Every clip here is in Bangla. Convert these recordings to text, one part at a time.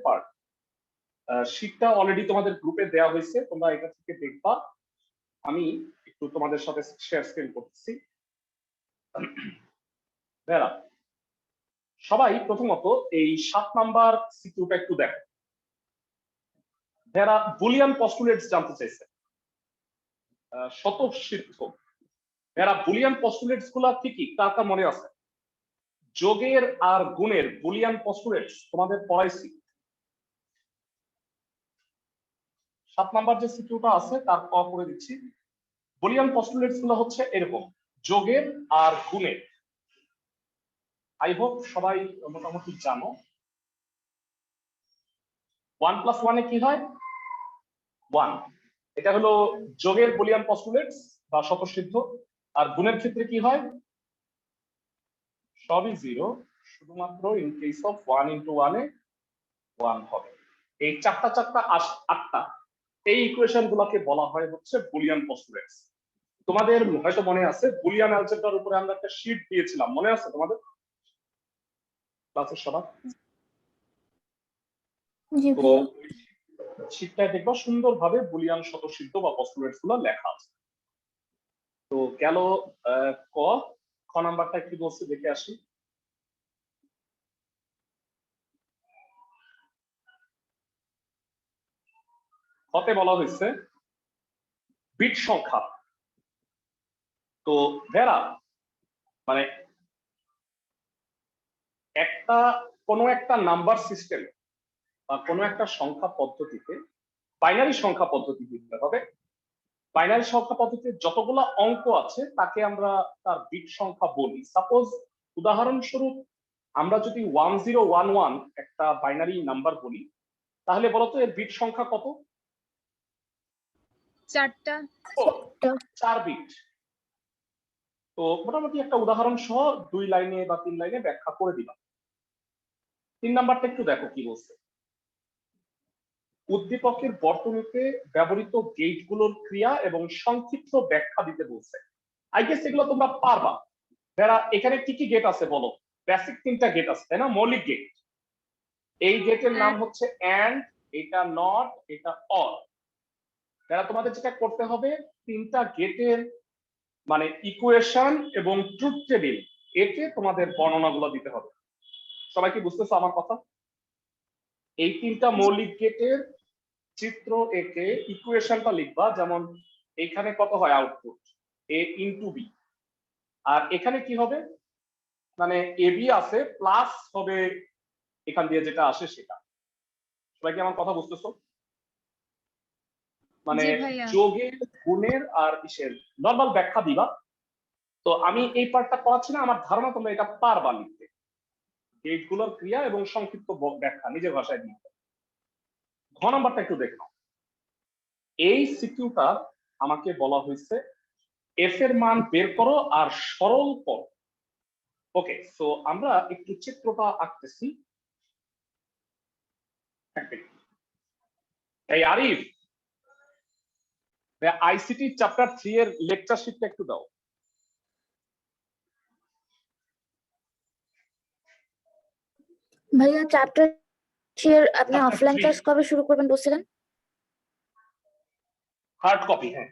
পার্ট, শীটটা অলরেডি তোমাদের গ্রুপে দেওয়া হয়েছে, তোমরা এটা থেকে দেখবা। আমি একটু তোমাদের সাথে শেয়ার স্ক্রিন করতেছি। ভেরা, সবাই প্রথমত এই 7 নাম্বার সিকিউটা একটু দেখো। ভেরা বুলিয়ান পস্টুলেটস জানতে চাইছে, স্বতঃসিদ্ধ। ভেরা বুলিয়ান পস্টুলেটস গুলা কি কি কার কার মনে আছে? যোগের আর গুণের বুলিয়ান পস্টুলেটস তোমাদের পড়াইছি। 7 নাম্বার যে সিকিউটা আছে তার ক করে দিচ্ছি। বুলিয়ান পস্টুলেটস গুলো হচ্ছে এরকম, যোগের আর গুণের। আই হোপ সবাই মোটামুটি জানো। 1 + 1 এ কি হয়? 1। এটা হলো যোগের বুলিয়ান পস্টুলেটস বা স্বতঃসিদ্ধ। আর গুণের ক্ষেত্রে কি হয়? সবই 0, শুধুমাত্র ইন কেস অফ 1 × 1 এ 1 হবে। এই চারটা 8টা এই ইকুয়েশন গুলোকে বলা হয় হচ্ছে বুলিয়ান পস্টুলেটস। তোমাদের হয়তো মনে আছে বুলিয়ান অ্যালজেব্রার উপরে আমরা একটা শীট দিয়েছিলাম, মনে আছে তোমাদের ক্লাসের সবার? তো শীটটা দেখবা সুন্দরভাবে বুলিয়ান স্বতঃসিদ্ধ বা পস্টুলেটস গুলো লেখা আছে। তো গেল খ নাম্বারটা কি বলছে দেখে আসি। খতে বলা হয়েছে বিট সংখ্যা। তো ভেরা মানে কোনো একটা নাম্বার সিস্টেম বা কোনো একটা সংখ্যা পদ্ধতিতে বাইনারি সংখ্যা পদ্ধতি দিতে হবে। বাইনারি সংখ্যা পদ্ধতিতে যতগুলো অঙ্ক আছে তাকে আমরা তার বিট সংখ্যা বলি। সাপোজ উদাহরণস্বরূপ আমরা যদি 1011 একটা বাইনারি নাম্বার বলি, তাহলে বলতো এর বিট সংখ্যা কত? 4 বিট। তো মোটামুটি একটা উদাহরণ সহ 2 লাইনে বা 3 লাইনে ব্যাখ্যা করে দিলাম। 3 নাম্বারটা একটু দেখো কি বলছে। উদ্দীপকের বর্তনীতে ব্যবহৃত গেটগুলোর ক্রিয়া এবং সংক্ষিপ্ত ব্যাখ্যা দিতে বলছে। আই গেস এগুলো তোমরা পারবা। যারা এখানে কি কি গেট আছে বলো? বেসিক 3টা গেট আছে, তাই না? মৌলিক গেট। এই গেটের নাম হচ্ছে এন্ড, এটা নট, এটা অর। যারা তোমাদের যেটা করতে হবে 3টা গেটের মানে ইকুয়েশন এবং ট্রুথ টেবিল এতে তোমাদের বর্ণনাগুলো দিতে হবে। সবাই কি বুঝতেছো আমার কথা? এই 3টা মৌলিক গেটের চিত্র একে ইকুয়েশনটা লিখবা, যেমন এখানে কত হয় আউটপুট a × b, আর এখানে কি হবে মানে ab আছে প্লাস হবে এখান দিয়ে যেটা আসে সেটা। সবাই কি আমার কথা বুঝতেছো? মানে যোগের গুণের আর ইসের নরমাল ব্যাখ্যা দিবা। তো আমি এই পার্টটা করাচ্ছি না, আমার ধারণা তোমরা এটা পারবা লিখতে। গেটগুলোর ক্রিয়া এবং সংক্ষিপ্ত ব্যাখ্যা নিজের ভাষায় দিতে। ঘ নাম্বারটা একটু দেখো। এই সিকিউটা আমাকে বলা হয়েছে এফ এর মান বের করো আর সরল করো। ওকে, সো আমরা একটু চিত্রটা আঁকতেছি। এই আরিফ, আইসিটি চ্যাপ্টার 3 এর লেকচার শিটটা একটু দাও। ভাইয়া চ্যাপ্টার 3 এর আপনি অফলাইন ক্লাস কবে শুরু করবেন বলছিলেন? Hard copy. হ্যাঁ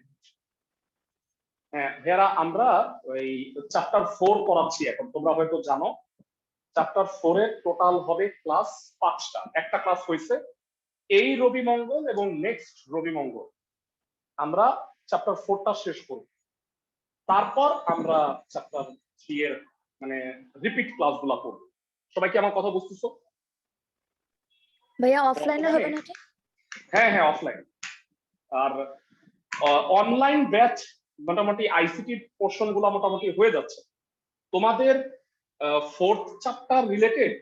হ্যাঁ যারা আমরা ওই চ্যাপ্টার 4 পড়াচ্ছি এখন, তোমরা হয়তো জানো চ্যাপ্টার 4 এর টোটাল হবে ক্লাস 5টা। একটা ক্লাস হয়েছে এই রবি মঙ্গল এবং নেক্সট রবি মঙ্গল আমরা চ্যাপ্টার 4টা শেষ করব। তারপর আমরা চ্যাপ্টার 3 এর মানে রিপিট ক্লাসগুলো করব। সবাই কি আমার কথা বুঝতেছো? ভাইয়া অফলাইনে হবে নাকি? হ্যাঁ হ্যাঁ অফলাইন। আর অনলাইন ব্যাচ মোটামুটি আইসিটি পোর্শন গুলো মোটামুটি হয়ে যাচ্ছে। তোমাদের 4th চ্যাপ্টার রিলেটেড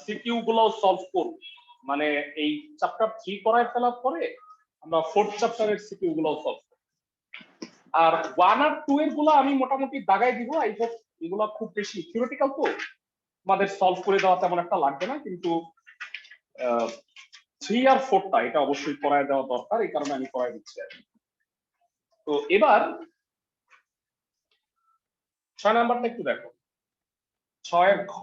সিকিউ গুলো সলভ করব, মানে এই চ্যাপ্টার 3 করায় ফেলার পরে আমরা 4th চ্যাপ্টারের সিকিউ গুলো সলভ করব। আর 1 আর 2 এর গুলো আমি মোটামুটি দাগাই দিব। আই হোপ এগুলো খুব বেশি থিওরিটিক্যাল, তো আমাদের সলভ করে দেওয়া তেমন একটা লাগবে না, কিন্তু 3 আর 4টা এটা অবশ্যই করায় দেওয়া দরকার, এই কারণে আমি করাই দিচ্ছি। তো এবার 6 নাম্বারটা একটু দেখো। 6 এর ঘ।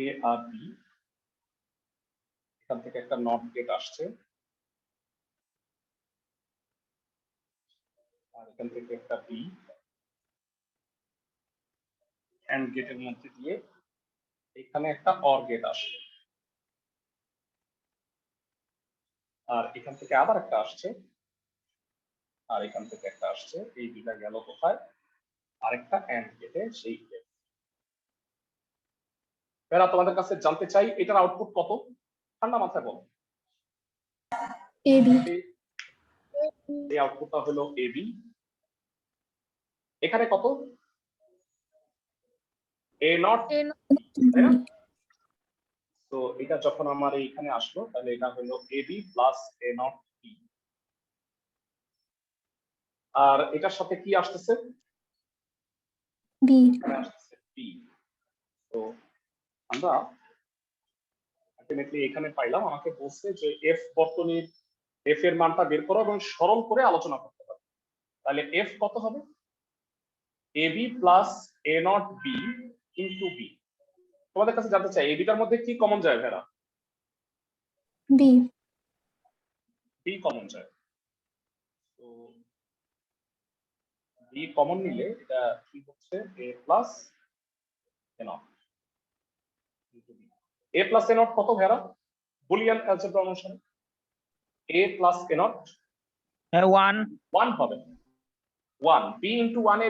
এ আর বি, এখান থেকে একটা নট গেট আসছে, আর এখান থেকে একটা বি এন্ড গেটের মধ্যে দিয়ে এখানে একটা অর গেট আসছে, আর এখান থেকে আবার একটা আসছে, আর এখান থেকে একটা আসছে। এই দুটা গেল কোথায়? আরেকটা এন্ড গেটে। সেই গেট এরা তোমাদের কাছে জানতে চাই এটার আউটপুট কত? ঠান্ডা মাথায় বলো। এবি। এই আউটপুটটা হলো এবি। এখানে কত? এ নট, তাই না? তো এটা যখন আমার এইখানে আসলো তাহলে এটা হলো A B plus A not B. আর এটার সাথে কি আসতেছে? বি। এখানে আসতেছে বি। তো আমরা আলটিমেটলি এখানে পাইলাম, আমাকে বলছে যে এফ বর্তনীর এফ এর মানটা বের করো এবং সরল করে আলোচনা করতে হবে। তাহলে এফ কত হবে? A B plus A not B into B. তোমাদের কাছে জানতে চাই এবিটার মধ্যে কি কমন যায় ভেরা? বি। বি কমন যায়। তো বি কমন নিলে এটা কি হচ্ছে? A plus A not into B. A plus A not কত ভেরা বুলিয়ান অ্যালজেব্রা অনুসারে? এ প্লাস এ নট 1 1 হবে। 1 বি ইন্টু 1 এ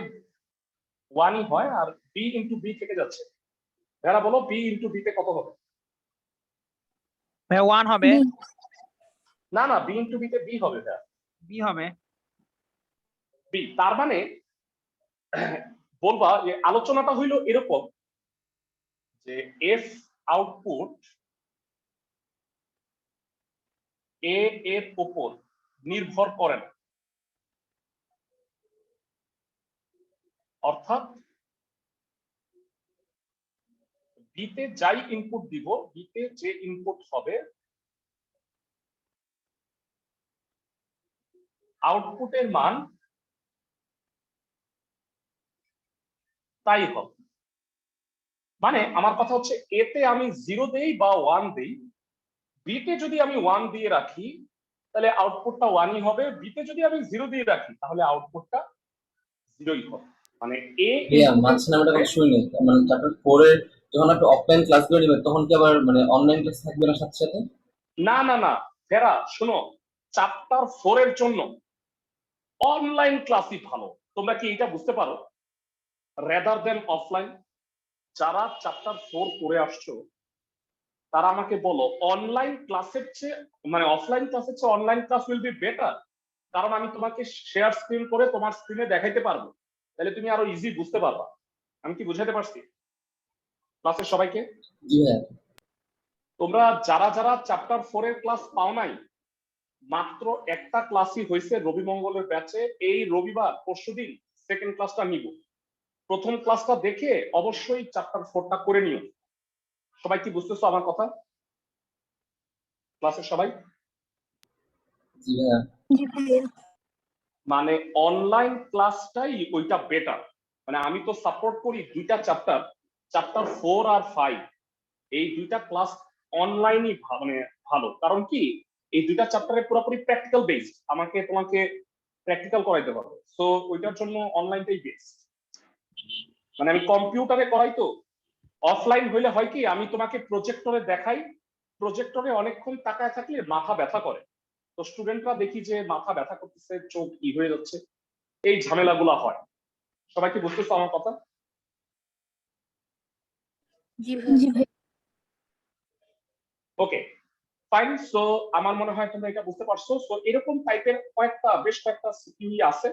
1ই হয়, আর বি ইন্টু বি থেকে যাচ্ছে। ভেরা বলো বি ইন্টু বি তে কত হবে? 1 হবে, বি। না না, বি ইন্টু বি তে বি হবে ভেরা। বি হবে। বি তার মানে বলবা যে আলোচনাটা হইলো এরকম যে এফ আউটপুট এ এর উপর নির্ভর করে না, অর্থাৎ বিতে যাই ইনপুট দিব, বিতে যে ইনপুট হবে আউটপুটের মান তাই হবে। মানে আমার কথা হচ্ছে এতে আমি 0 দেই বা 1 দেই, বিতে যদি আমি 1 দিয়ে রাখি তাহলে আউটপুটটা 1ই হবে, বিতে যদি আমি 0 দিয়ে রাখি তাহলে আউটপুটটা 0ই হবে। মানে এ ভাইয়া মাঝখানে আমরা কথা শুনি মানে চ্যাপ্টার 4 এর যখন আপনি অফলাইন ক্লাসগুলো নেবেন তখন কি আবার মানে অনলাইন ক্লাস থাকবে না সাথে সাথে? না না না ফেরা শোনো, চ্যাপ্টার 4 এর জন্য অনলাইন ক্লাসই ভালো। তোমরা কি এটা বুঝতে পারো? Rather than offline. যারা চ্যাপ্টার 4 করে আসছো তারা আমাকে বলো অনলাইন ক্লাসের চেয়ে মানে অফলাইন ক্লাসের চেয়ে online class will be better, কারণ আমি তোমাকে শেয়ার স্ক্রিন করে তোমার স্ক্রিনে দেখাইতে পারবো, তাহলে তুমি আরো ইজি বুঝতে পারবা। আমি কি বুঝাতে পারছি ক্লাসের সবাইকে? জি ভাইয়া। তোমরা যারা যারা চ্যাপ্টার 4 এর ক্লাস পাও নাই, মাত্র একটা ক্লাসই হয়েছে রবি মঙ্গলের ব্যাচে, এই রবিবার পরশুদিন সেকেন্ড ক্লাসটা নিব। প্রথম ক্লাসটা দেখে অবশ্যই চ্যাপ্টার 4টা করে নিও। সবাই কি বুঝতেছো আমার কথা ক্লাসের সবাই? জি ভাইয়া। জি ভাইয়া। মানে অনলাইন ক্লাসটাই ওইটা বেটার। মানে আমি তো সাপোর্ট করি দুইটা চ্যাপ্টার, চ্যাপ্টার 4 আর 5, এই দুইটা ক্লাস অনলাইনই মানে ভালো। কারণ কি এই দুইটা চ্যাপ্টারে পুরোপুরি প্র্যাকটিক্যাল বেসড, আমাকে তোমাকে প্র্যাকটিক্যাল করাইতে পারবো, সো ওইটার জন্য অনলাইনটাই বেস্ট। মানে আমি কম্পিউটারে করাই তো, অফলাইন হইলে হয় কি আমি তোমাকে প্রজেক্টরে দেখাই, প্রজেক্টরে অনেকক্ষণ তাকায় থাকলে মাথা ব্যথা করে, তো স্টুডেন্টরা দেখি যে মাথা ব্যথা করতেছে, চোখ ই হয়ে যাচ্ছে, এই ঝামেলাগুলো হয়। সবাই কি বুঝতেছো আমার কথা? জি ভাইয়া। Okay fine. সো আমার মনে হয় তোমরা এটা বুঝতে পারছো। সো এরকম টাইপের বেশ কয়েকটা সিকিউ আছে।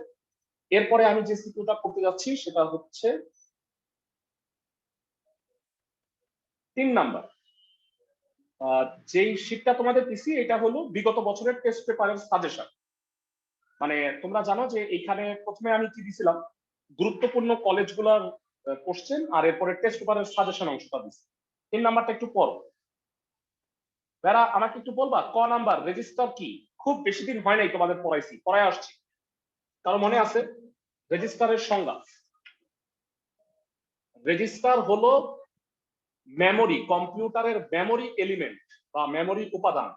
এরপরে আমি যে সিকিউটা করতে যাচ্ছি সেটা হচ্ছে 3 নাম্বার। যেই শীটটা তোমাদের দিছি এটা হলো বিগত বছরের টেস্ট পেপারের সাজেশন। মানে তোমরা জানো যে এইখানে প্রথমে আমি কি দিছিলাম, গুরুত্বপূর্ণ কলেজগুলোর কোশ্চেন, আর এরপরে টেস্ট পেপারের সাজেশন অংশটা দিছি। 3 নাম্বারটা একটু পড়ো। যারা আমাকে একটু বলবা ক নাম্বার রেজিস্টার কি? খুব বেশি দিন হয় নাই তোমাদের পড়ায় আসছি, কারো মনে আছে রেজিস্টারের সংজ্ঞা? রেজিস্টার হলো মেমোরি, কম্পিউটারের মেমোরি এলিমেন্ট বা মেমোরি উপাদান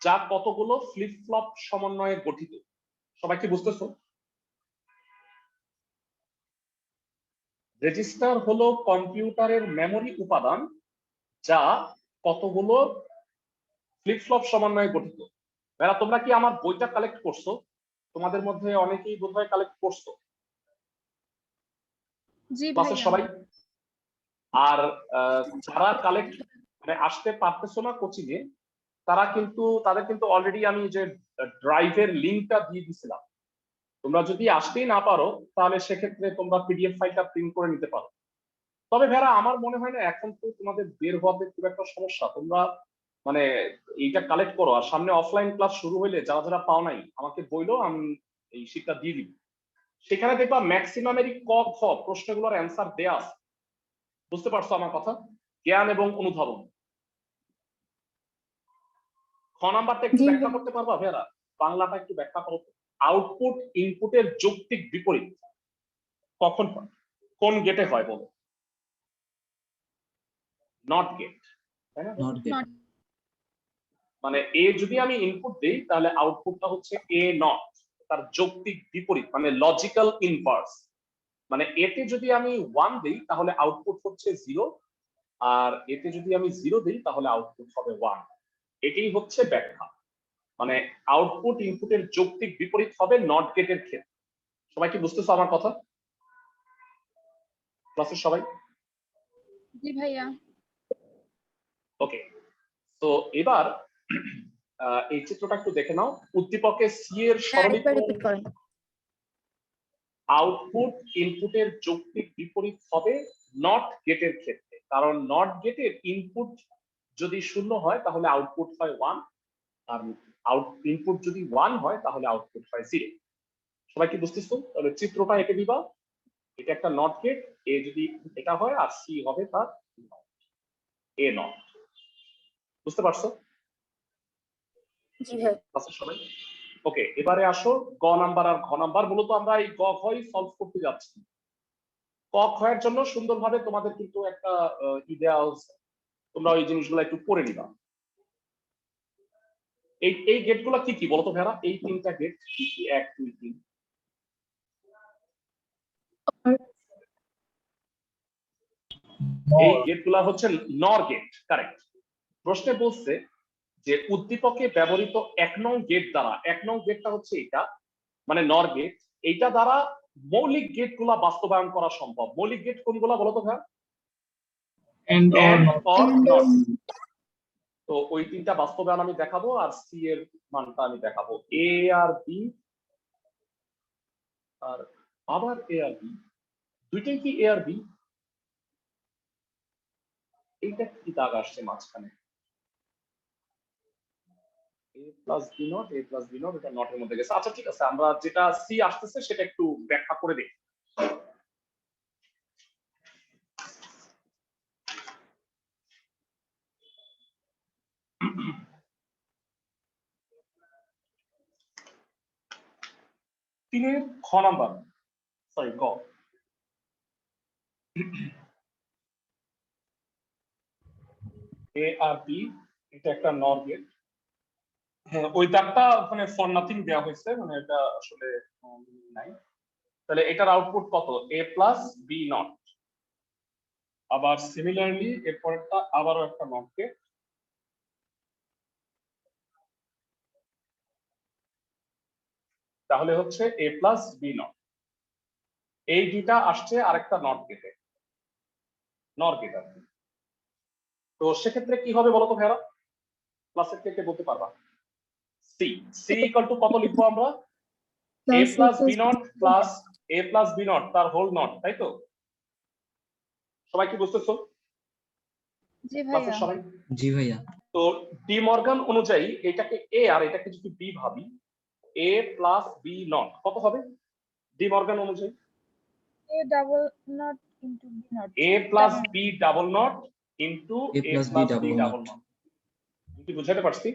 যা কতগুলো ফ্লিপ ফ্লপ সমন্বয়ে গঠিত। সবাই কি বুঝতেছো? রেজিস্টার হলো কম্পিউটারের মেমোরি উপাদান যা কতগুলো ফ্লিপ ফ্লপ সমন্বয়ে গঠিত। ভাইরা তোমরা কি আমার বইটা কালেক্ট করছো? তোমাদের মধ্যে অনেকেই বোধহয় কালেক্ট করছো জি ক্লাসের ভাইয়া। সবাই। আর যারা কালেক্ট মানে আসতে পারতেছো না কোচিং এ, তাদের কিন্তু অলরেডি আমি যে ড্রাইভের লিংকটা দিয়ে দিছিলাম। তোমরা যদি আসতেই না পারো তাহলে সেক্ষেত্রে তোমরা পিডিএফ ফাইলটা প্রিন্ট করে নিতে পারো। তবে ভেড়া আমার মনে হয় না এখন তো তোমাদের বের হওয়াতে খুব একটা সমস্যা। তোমরা মানে এইটা কালেক্ট করো, আর সামনে অফলাইন ক্লাস শুরু হইলে যারা যারা পাও নাই আমাকে বইলো, আমি এই শীটটা দিয়ে দিব। সেখানে দেখবা ম্যাক্সিমামেরই ক খ প্রশ্নগুলোর অ্যান্সার দেয়া আছে। বুঝতে পারছো আমার কথা? জ্ঞান এবং অনুধাবন। খ নাম্বারটা একটু জি ব্যাখ্যা করতে পারবা ভেড়া? বাংলাটা একটু ব্যাখ্যা করো। আউটপুট ইনপুটের যৌক্তিক বিপরীত কখন হয়? কোন গেটে হয় বলো? নট গেট, তাই না? Not get. Not মানে এ যদি আমি ইনপুট দেই তাহলে আউটপুটটা হচ্ছে এ নট, তার যৌক্তিক বিপরীত মানে লজিক্যাল ইনভার্স। মানে এতে যদি আমি 1 দেই তাহলে আউটপুট হচ্ছে 0, আর এতে যদি আমি 0 দেই তাহলে আউটপুট হবে 1। এটাই হচ্ছে ব্যাখ্যা। মানে আউটপুট ইনপুটের যৌক্তিক বিপরীত হবে নট গেটের ক্ষেত্রে। সবাই কি বুঝতেছো আমার কথা? ক্লাসের সবাই? জি ভাইয়া। ওকে, তো এবার এই চিত্রটা একটু দেখে নাও। উদ্দীপকে সি এর আরেকবার সরলীকরণ রিপিট করেন। আউটপুট ইনপুটের যৌক্তিক বিপরীত হবে নট গেটের ক্ষেত্রে, কারণ নট গেটের ইনপুট যদি 0 হয় তাহলে আউটপুট হয় 1, আর ইনপুট যদি 1 হয় তাহলে আউটপুট হয় 0। সবাই কি বুঝতেছো? তাহলে চিত্রটা এঁকে দিবা। এটা একটা নট গেট, এ যদি এটা হয় আর সি হবে তার এ নট। বুঝতে পারছো জি ভাই। ক্লাসের সবাই? ওকে, এবারে আসো গ নাম্বার আর ঘ নাম্বার। মূলত আমরা এই গ ঘই সলভ করতে যাচ্ছি। ক খয়ের জন্য সুন্দরভাবে তোমাদের কিন্তু একটা দেওয়া আছে, তোমরা ওই জিনিসগুলো একটু পড়ে নিবা। এই গেটগুলো কি কি বলতো ভেড়া? এই তিনটা গেট কি কি? 1 2 3। এই গেটগুলো হচ্ছে নর গেট। কারেক্ট। প্রশ্নে বলছে যে উদ্দীপকে ব্যবহৃত 1 নং গেট দ্বারা, 1 নং গেটটা হচ্ছে এটা মানে নর গেট, এইটা দ্বারা মৌলিক গেটগুলা বাস্তবায়ন করা সম্ভব। মৌলিক গেট কোনগুলা বলতো ভাই? and or and not. Or not. তো ওই তিনটা বাস্তবায়ন আমি দেখাবো, আর সি এর মানটা আমি দেখাবো। এ আর বি, আর আবার এ আর বি, দুইটাই কি এ আর বি? এইটা কি দাগ আসছে মাঝখানে? A plus B not, A plus B not, এটা নটের মধ্যে গেছে। আচ্ছা ঠিক আছে, আমরা যেটা সি আসতেছে সেটা একটু ব্যাখ্যা করে দেখি। তিনের খ নাম্বার, সরি গ। এ আর বি, এটা একটা নর গেট। হ্যাঁ, ওই দাগটা ওখানে ফর নাথিং দেওয়া হয়েছে, মানে এটা আসলে নাই। তাহলে এটার আউটপুট কত? এ প্লাস বি নট। আবার সিমিলারলি এরপরটা আবারও একটা নট গেট, তাহলে হচ্ছে এ প্লাস বি নট। এই দুইটা আসছে আরেকটা নট গেটে, নর গেট আর কি। তো সেক্ষেত্রে কি হবে বলতো ভাইরা? ক্লাসের থেকে বলতে পারবা? সি, সি ইকুয়াল টু কত লিখবো আমরা? A plus B not plus A plus B not তার হোল নট, তাই তো? সবাই কি বুঝতেছো জি ভাইয়া। ক্লাসের সবাই? জি ভাইয়া। তো ডি মর্গান অনুযায়ী এটাকে এ আর এটাকে যদি বি ভাবি, এ প্লাস বি নট কত হবে ডি মর্গান অনুযায়ী? A double not into B not. A plus B double not into A A plus B plus B double double not. Not. কি বুঝাতে পারছি?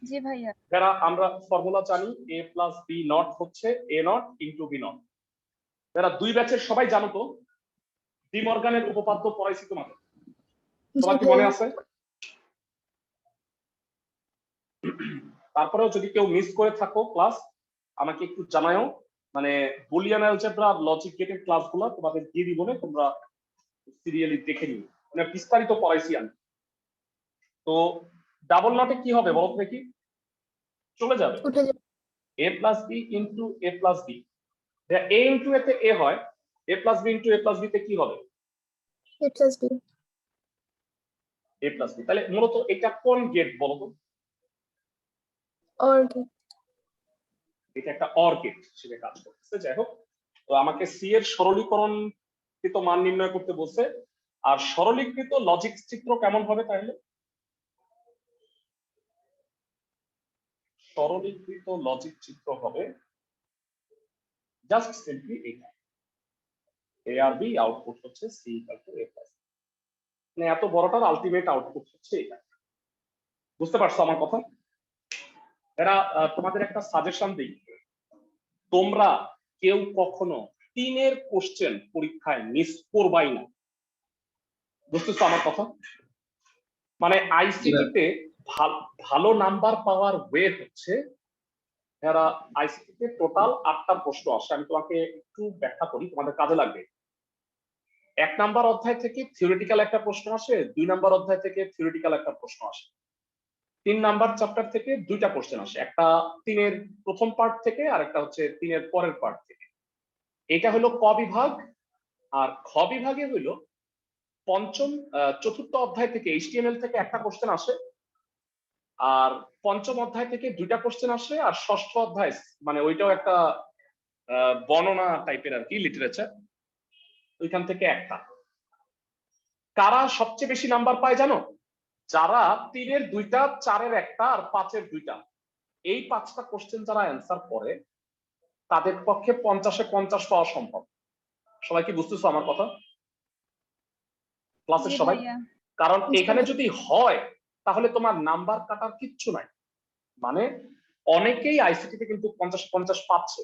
জি ভাইয়া। যারা আমরা ফর্মুলা জানি, এ প্লাস বি নট হচ্ছে এ নট ইন্টু বি নট। যারা দুই ব্যাচের সবাই জানো তো ডি মর্গানের উপপাদ্য পড়াইছি তোমাদের, জি সবার কি মনে ভাইয়া। আছে? তারপরেও যদি কেউ মিস করে থাকো ক্লাস আমাকে একটু জানাও, মানে বুলিয়ান অ্যালজেব্রা আর লজিক গেটের ক্লাসগুলো তোমাদের দিয়ে দিব, তোমরা সিরিয়ালি দেখে নিও, মানে বিস্তারিত পড়াইছি আমি। তো ডাবল নটে কি হবে বলো তো দেখি? চলে যাবে উঠে যাবে। a plus B into a plus B. a into A তে a হয়, a plus B into a plus B তে কি হবে? a plus B. a plus B. তাহলে মূলত এটা কোন গেট বলো তো? অর এটা একটা অর গেট হিসেবে কাজ করতেছে। যাই হোক, তো আমাকে সি এর সরলীকরণকৃত মান নির্ণয় করতে বলছে। আর সরলীকৃত লজিক চিত্র কেমন হবে তাহলে? সরলীকৃত লজিক চিত্র হবে জাস্ট সিম্পলি এইটা, এ আর বি আউটপুট হচ্ছে C equal to A plus, মানে এত বড়টার আলটিমেট আউটপুট হচ্ছে এটা। বুঝতে পারছো আমার কথা? এরা তোমাদের একটা সাজেশন দিই, তোমরা কেউ কখনো 3 কোশ্চেন পরীক্ষায় মিস করবাই না। বুঝতেছো আমার কথা? মানে আইসিটি তে ভালো নাম্বার পাওয়ার ওয়ে হচ্ছে, এরা আইসিটি তে টোটাল 8টা প্রশ্ন আসে। আমি তোমাকে একটু ব্যাখ্যা করি, তোমাদের কাজে লাগবে। 1 নাম্বার অধ্যায় থেকে থিওরিটিক্যাল একটা প্রশ্ন আসে, 2 নাম্বার অধ্যায় থেকে থিওরিটিক্যাল একটা প্রশ্ন আসে, 3 নাম্বার চ্যাপ্টার থেকে 2টা কোশ্চেন আসে, একটা 3 প্রথম পার্ট থেকে আর একটা হচ্ছে 3 পরের পার্ট থেকে। এটা হলো ক বিভাগ। আর খ বিভাগে হইলো চতুর্থ অধ্যায় থেকে এইচটিএমএল থেকে একটা কোশ্চেন আসে, আর পঞ্চম অধ্যায় থেকে 2টা কোশ্চেন আসে, আর ষষ্ঠ অধ্যায় মানে ওইটাও একটা বর্ণনা টাইপের আর কি, লিটারেচার, ওইখান থেকে একটা। কারা সবচেয়ে বেশি নাম্বার পায় জানো? যারা 3 2টা, 4 একটা আর 5 2টা, এই 5টা কোশ্চেন যারা অ্যান্সার করে তাদের পক্ষে 50-এ 50 পাওয়া সম্ভব। সবাই কি বুঝতেছো আমার কথা? ক্লাসের জি সবাই? ভাইয়া। কারণ এখানে যদি হয় তাহলে তোমার নাম্বার কাটার কিচ্ছু নাই। মানে অনেকেই আইসিটিতে কিন্তু 50-এ 50 পাচ্ছে,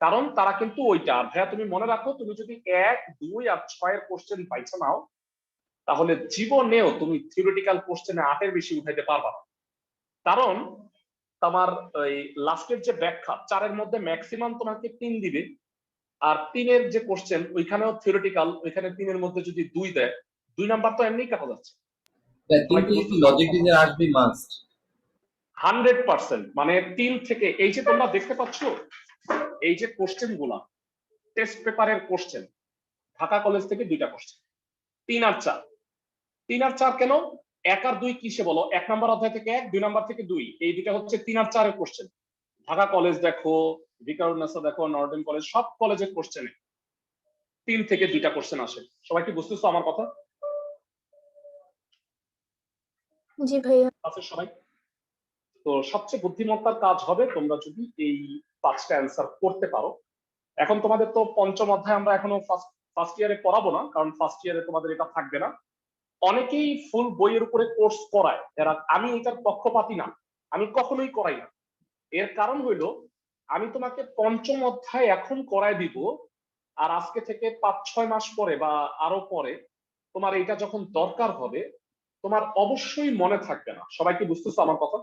কারণ তারা কিন্তু ওইটা। আর ভাইয়া তুমি মনে রাখো, তুমি যদি 1, 2 আর 6 কোশ্চেন পাইছো নাও, তাহলে জীবনেও তুমি থিওরিটিক্যাল কোশ্চেনে 8 বেশি উঠাইতে পারবা না। কারণ তোমার ওই লাস্টের যে ব্যাখ্যা 4 মধ্যে ম্যাক্সিমাম তোমাকে 3 দিবে, আর 3 যে কোশ্চেন ওইখানেও থিওরিটিক্যাল, ওইখানে 3 মধ্যে যদি 2 দেয়, 2 নাম্বার তো এমনিই কাটা যাচ্ছে। কিন্তু কি লজিক ডিজাইন আসবে মাস্ট? 100%। মানে 3 থেকে এই যে তোমরা দেখতে পাচ্ছ, এই যে কোশ্চেন গুলা টেস্ট পেপারের কোশ্চেন, ঢাকা কলেজ থেকে 2টা কোশ্চেন, 3 আর 4। 3 আর 4 কেন? 1 আর 2 কিসে বলো? 1 নাম্বার অধ্যায় থেকে 1, 2 নাম্বার থেকে 2, এই দুটা হচ্ছে 3 আর 4 কোশ্চেন। ঢাকা কলেজ দেখো, ভিকারুন্নেসা দেখো, নর্ডেন কলেজ, সব কলেজের কোশ্চেনে 3 থেকে 2টা কোশ্চেন আসে। সবাই কি বুঝতেছো আমার কথা? জি ভাইয়া। আছে সবাই? তো সবচেয়ে বুদ্ধিমত্তার কাজ হবে তোমরা যদি এই 5টা অ্যান্সার করতে পারো। এখন তোমাদের তো পঞ্চম অধ্যায় আমরা এখনো ফার্স্ট ইয়ারে পড়াবো না, কারণ ফার্স্ট ইয়ারে তোমাদের এটা থাকবে না। অনেকেই ফুল বইয়ের উপরে কোর্স করায়, যারা আমি এটার পক্ষপাতী না, আমি কখনোই করাই না। এর কারণ হইলো, আমি তোমাকে পঞ্চম অধ্যায় এখন করায় দিব, আর আজকে থেকে 5-6 মাস পরে বা আরো পরে তোমার এটা যখন দরকার হবে, তোমার অবশ্যই মনে থাকবে না। সবাই কি বুঝতেছো আমার কথা?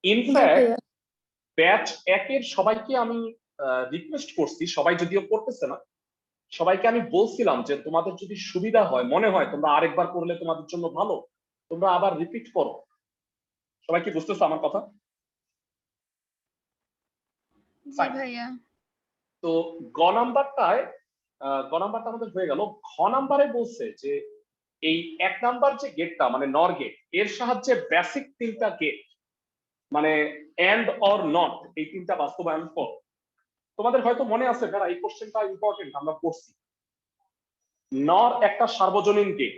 জি ইনফ্যাক্ট ভাইয়া। ব্যাচ 1 সবাইকে আমি রিকোয়েস্ট করছি, সবাই যদিও করতেছে না, সবাইকে আমি বলছিলাম যে তোমাদের যদি সুবিধা হয়, মনে হয় তোমরা আরেকবার করলে তোমাদের জন্য ভালো, তোমরা আবার রিপিট করো। সবাই কি বুঝতেছো আমার কথা? জি ভাইয়া। তো গ নাম্বারটায় আমাদের হয়ে গেল। ঘ নাম্বারে বলছে যে এই 1 নাম্বার যে গেটটা মানে নর গেট, এর সাহায্যে বেসিক 3টা গেট মানে এন্ড অর নট, এই 3টা বাস্তবায়ন কর। তোমাদের হয়তো মনে আছে যারা এই কোশ্চেনটা ইম্পর্টেন্ট, আমরা পড়ছি। নর একটা সার্বজনীন গেট।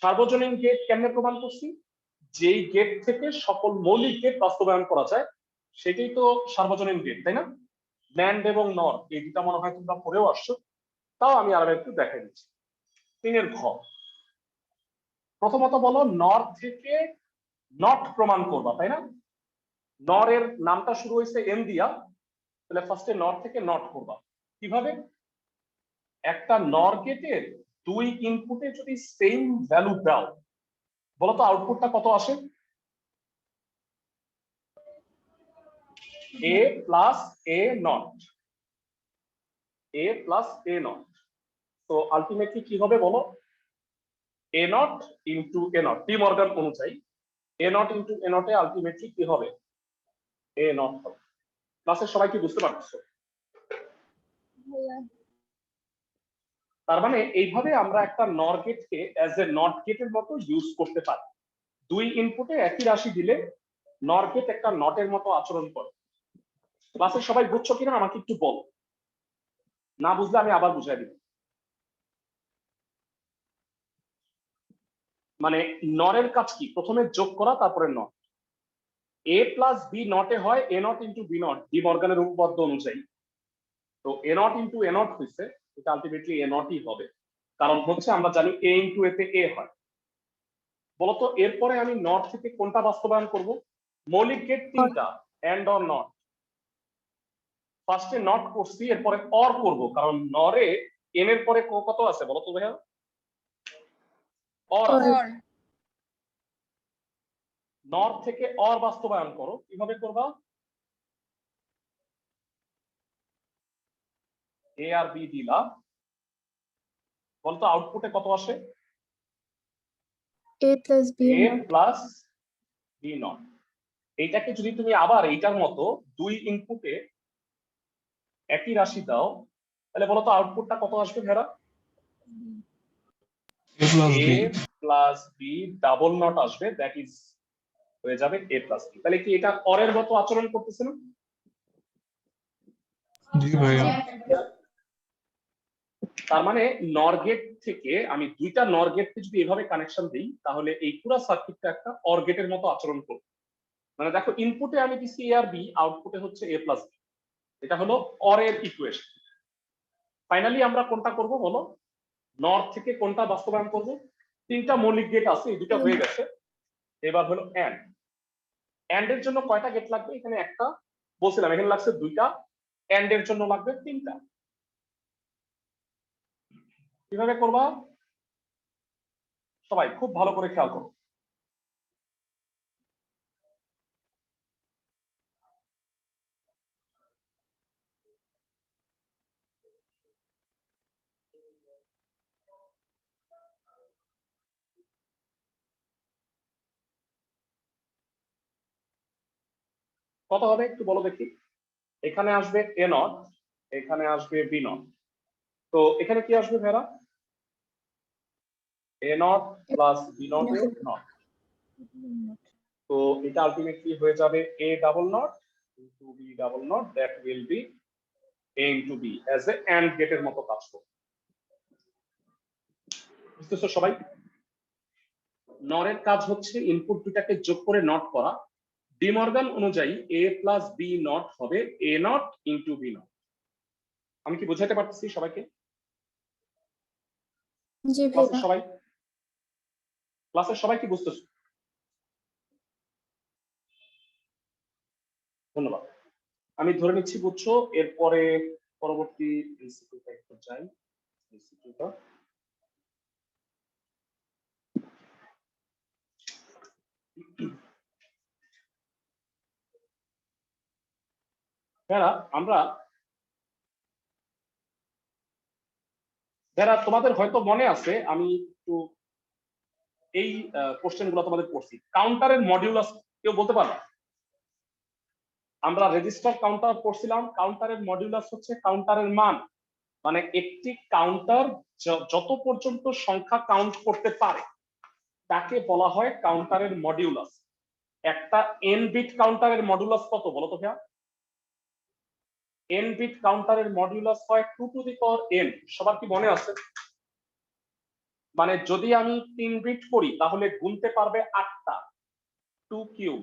সার্বজনীন গেট কেমনে প্রমাণ করছি? যেই গেট থেকে সকল মৌলিক গেট বাস্তবায়ন করা যায় সেটাই তো সার্বজনীন গেট, তাই না? ন্যান্ড এবং নর এই দুটা মনে হয় তোমরা পড়েও আসছো, তাও আমি আরো একটু দেখাই দিচ্ছি। 3 ঘ। প্রথমত বলো নর থেকে নট প্রমাণ করবা, তাই না? নর এর নামটা শুরু হয়েছে এন দিয়া, তাহলে ফার্স্টে নর থেকে নট করবা। কিভাবে? একটা নর গেটের দুই ইনপুটে যদি সেম ভ্যালু দাও, বলতো আউটপুটটা কত আসে? a plus a not, a plus a not. তো আলটিমেটলি কি হবে বলো? a not into a not, De Morgan অনুযায়ী a নট ইন্টু a নটে আলটিমেটলি কি হবে? a নট হবে। ক্লাসের সবাই কি বুঝতে পারছো? ভাইয়া তার মানে এইভাবে আমরা একটা নর গেটকে অ্যাজ এ নট গেটের মতো ইউজ করতে পারি। দুই ইনপুটে একই রাশি দিলে নর গেট একটা নটের মতো আচরণ করে। ক্লাসের সবাই বুঝছো কিনা আমাকে একটু বল, না বুঝলে আমি আবার বুঝাই দিব। মানে নরের কাজ কি? প্রথমে যোগ করা, তারপরে নট। এ প্লাস বি নটে হয় A not into B not, ডি মর্গানের উপপাদ্য অনুযায়ী। তো A not into A not হয়েছে, এটা আলটিমেটলি এ নটই হবে, কারণ হচ্ছে আমরা জানি এ ইন্টু এ তে এ হয়। বলতো এরপরে আমি নট থেকে কোনটা বাস্তবায়ন করব? মৌলিক গেট তিনটা, এন্ড অর নট। ফার্স্টে নট করছি, এরপরে অর করব, কারণ নরে এন এর পরে কত আছে বলো তো ভাইয়া? অর আছে। or নর থেকে অর বাস্তবায়ন করো, কিভাবে করবা? এ আর বি দিলা, বলতো আউটপুটে কত আসে? a plus b A not plus B not. এইটাকে যদি তুমি আবার এইটার মতো দুই ইনপুটে একই রাশি দাও, তাহলে বলতো আউটপুটটা কত আসবে ভেরা? A plus A B. Plus B double not আসবে, দ্যাট ইজ হয়ে যাবে এ প্লাস বি। তাহলে কি এটা অরের মতো আচরণ করতেছে না? জি ভাইয়া। তার মানে নর গেট থেকে আমি দুইটা নর গেটকে যদি এভাবে কানেকশন দিই, তাহলে এই পুরো সার্কিটটা একটা অর গেটের মতো আচরণ করবে। মানে দেখো ইনপুটে আমি দিচ্ছি এ আর বি, আউটপুটে হচ্ছে এ প্লাস বি। এটা হলো অরের ইকুয়েশন। ফাইনালি আমরা কোনটা করব বলো? নর থেকে কোনটা বাস্তবায়ন করব? তিনটা মৌলিক গেট আছে, এই দুটো হয়ে গেছে। এবার হলো এন্ড। এন্ড এর জন্য কয়টা গেট লাগবে? এখানে একটা বলছিলাম, এখানে লাগছে দুইটা, এন্ড এর জন্য লাগবে তিনটা। কিভাবে করবা সবাই খুব ভালো করে খেয়াল করো। কত হবে একটু বলো দেখি। এখানে আসবে এ নট, এখানে আসবে বি নট। তো এখানে কি আসবে ভেরা? A not plus B not A not. তো এটা আলটিমেটলি হয়ে যাবে A double not into B double not, that will be A into B as a and গেটের মতো কাজ করবে। বুঝতেছো সবাই? নরের কাজ হচ্ছে ইনপুট দুটাকে যোগ করে নট করা। ডি মর্গান অনুযায়ী এ প্লাস বি নট হবে এ নট ইন্টু বি নট। আমি কি বোঝাতে পারতেছি সবাইকে? জি ক্লাসের ভাইয়া সবাই, ক্লাসের সবাই কি বুঝতেছো? ধন্যবাদ। আমি ধরে নিচ্ছি বুঝছো। এরপরে পরবর্তী ইনস্টিটিউটে একটু যাই। ইনস্টিটিউটটা আমরা যারা তোমাদের হয়তো মনে আছে, আমি একটু এই কোশ্চেন গুলো তোমাদের পড়ছি। কাউন্টারের মডিউলাস কেউ বলতে পারবে? আমরা রেজিস্টার কাউন্টার পড়ছিলাম। কাউন্টারের মডিউলাস হচ্ছে কাউন্টারের মান। মানে একটি কাউন্টার যত পর্যন্ত সংখ্যা কাউন্ট করতে পারে তাকে বলা হয় কাউন্টারের মডিউলাস। একটা এন বিট কাউন্টারের মডিউলাস কত বলো তো ভাইয়া? এন বিট কাউন্টারের মডিউলাস হয় 2 টু দি পাওয়ার n। সবার কি মনে আছে? মানে যদি আমি 3 বিট করি তাহলে গুনতে পারবে 8টা, 2 কিউব।